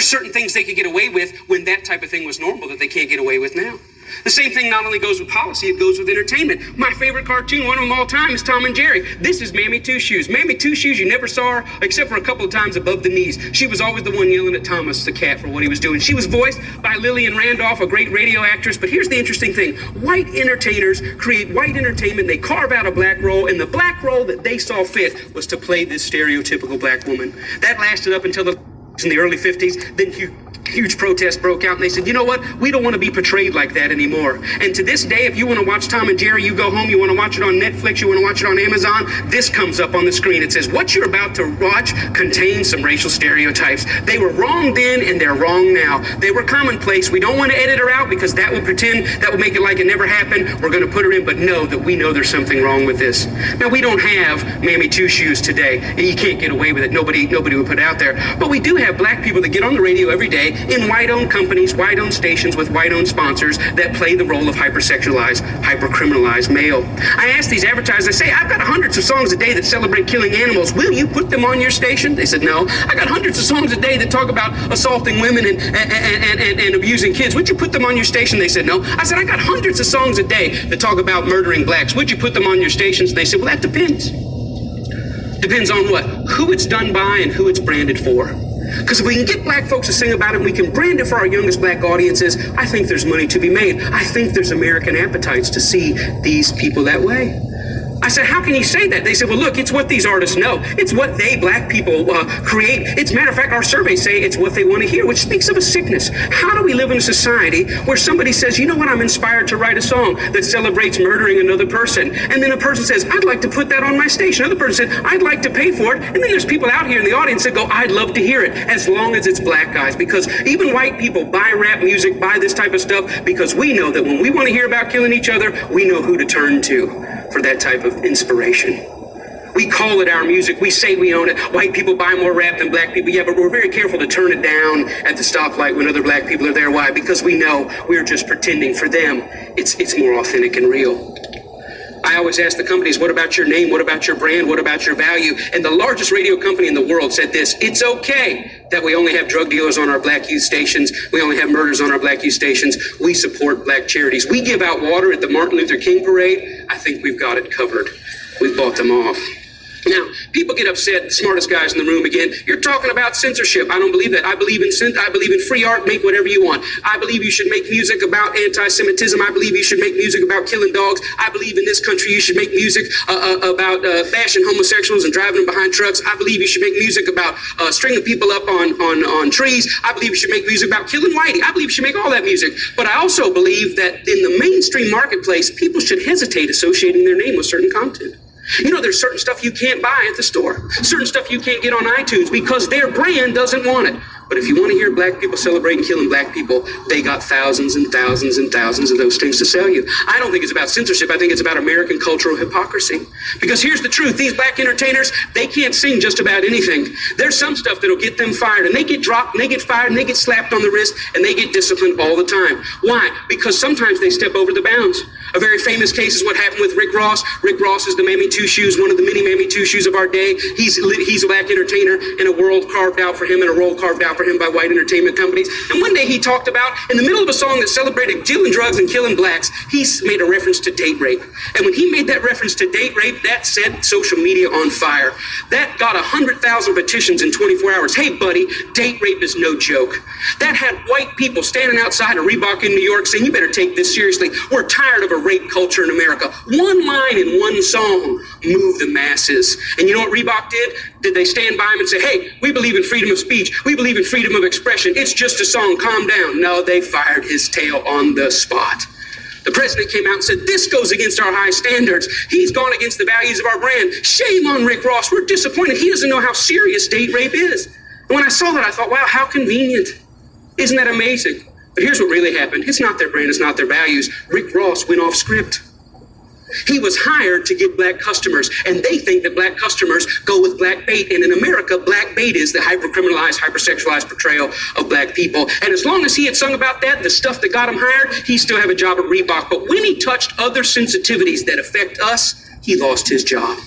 certain things they could get away with when that type of thing was normal that they can't get away with now. The same thing not only goes with policy, it goes with entertainment. My favorite cartoon, one of them all time, is Tom and Jerry. This is Mammy Two Shoes. Mammy Two Shoes, you never saw her except for a couple of times above the knees. She was always the one yelling at Thomas the cat for what he was doing. She was voiced by Lillian Randolph, a great radio actress. But here's the interesting thing. White entertainers create white entertainment. They carve out a black role, and the black role that they saw fit was to play this stereotypical black woman. That lasted up until in the early 50s. Then huge protest broke out, and they said, you know what, we don't want to be portrayed like that anymore. And to this day, if you want to watch Tom and Jerry, you go home, you want to watch it on Netflix, you want to watch it on Amazon, this comes up on the screen. It says, what you're about to watch contains some racial stereotypes. They were wrong then, and they're wrong now. They were commonplace. We don't want to edit her out because that will make it like it never happened. We're going to put her in, but know that we know there's something wrong with this. Now, we don't have Mammy Two Shoes today. You can't get away with it. Nobody would put it out there. But we do have black people that get on the radio every day in white-owned companies, white-owned stations with white-owned sponsors that play the role of hypersexualized, hypercriminalized male. I asked these advertisers, I say, I've got hundreds of songs a day that celebrate killing animals. Will you put them on your station? They said, no. I got hundreds of songs a day that talk about assaulting women and abusing kids. Would you put them on your station? They said, no. I said, I got hundreds of songs a day that talk about murdering blacks. Would you put them on your stations? They said, well, that depends. Depends on what? Who it's done by and who it's branded for. Because if we can get black folks to sing about it, we can brand it for our youngest black audiences, I think there's money to be made. I think there's American appetites to see these people that way. I said, how can you say that? They said, well, look, it's what these artists know. It's what they, black people, create. It's, matter of fact, our surveys say it's what they want to hear, which speaks of a sickness. How do we live in a society where somebody says, you know what, I'm inspired to write a song that celebrates murdering another person. And then a person says, I'd like to put that on my station. Another person said, I'd like to pay for it. And then there's people out here in the audience that go, I'd love to hear it, as long as it's black guys. Because even white people buy rap music, buy this type of stuff, because we know that when we want to hear about killing each other, we know who to turn to for that type of inspiration. We call it our music. We say we own it. White people buy more rap than black people. Yeah, but we're very careful to turn it down at the stoplight when other black people are there. Why? Because we know we're just pretending. For them, it's more authentic and real. I always ask the companies, what about your name? What about your brand? What about your value? And the largest radio company in the world said this: it's okay that we only have drug dealers on our black youth stations. We only have murders on our black youth stations. We support black charities. We give out water at the Martin Luther King parade. I think we've got it covered. We've bought them off. Now, people get upset, the smartest guys in the room again. You're talking about censorship. I don't believe that. I believe in free art. Make whatever you want. I believe you should make music about anti-Semitism. I believe you should make music about killing dogs. I believe in this country you should make music about bashing homosexuals and driving them behind trucks. I believe you should make music about stringing people up on trees. I believe you should make music about killing whitey. I believe you should make all that music. But I also believe that in the mainstream marketplace, people should hesitate associating their name with certain content. You know, there's certain stuff you can't buy at the store, certain stuff you can't get on iTunes because their brand doesn't want it. But if you want to hear black people celebrating killing black people, they got thousands and thousands and thousands of those things to sell you. I don't think it's about censorship. I think it's about American cultural hypocrisy. Because here's the truth. These black entertainers, they can't sing just about anything. There's some stuff that'll get them fired, and they get dropped, and they get fired, and they get slapped on the wrist, and they get disciplined all the time. Why? Because sometimes they step over the bounds. A very famous case is what happened with Rick Ross. Rick Ross is the Mammy Two Shoes, one of the many Mammy Two Shoes of our day. He's a black entertainer in a world carved out for him and a role carved out for him by white entertainment companies. And one day he talked about, in the middle of a song that celebrated dealing drugs and killing blacks, he made a reference to date rape. And when he made that reference to date rape, that set social media on fire. That got 100,000 petitions in 24 hours. Hey, buddy, date rape is no joke. That had white people standing outside of Reebok in New York saying, you better take this seriously. We're tired of a rape culture in America. One line in one song moved the masses. And you know what Reebok did? Did they stand by him and say, hey, we believe in freedom of speech. We believe in freedom of expression. It's just a song. Calm down. No, they fired his tail on the spot. The president came out and said, this goes against our high standards. He's gone against the values of our brand. Shame on Rick Ross. We're disappointed. He doesn't know how serious date rape is. And when I saw that, I thought, wow, how convenient. Isn't that amazing? But here's what really happened. It's not their brand. It's not their values. Rick Ross went off script. He was hired to get black customers, and they think that black customers go with black bait. And in America, black bait is the hyper-criminalized, hypersexualized portrayal of black people. And as long as he had sung about that, the stuff that got him hired, he still have a job at Reebok. But when he touched other sensitivities that affect us, he lost his job.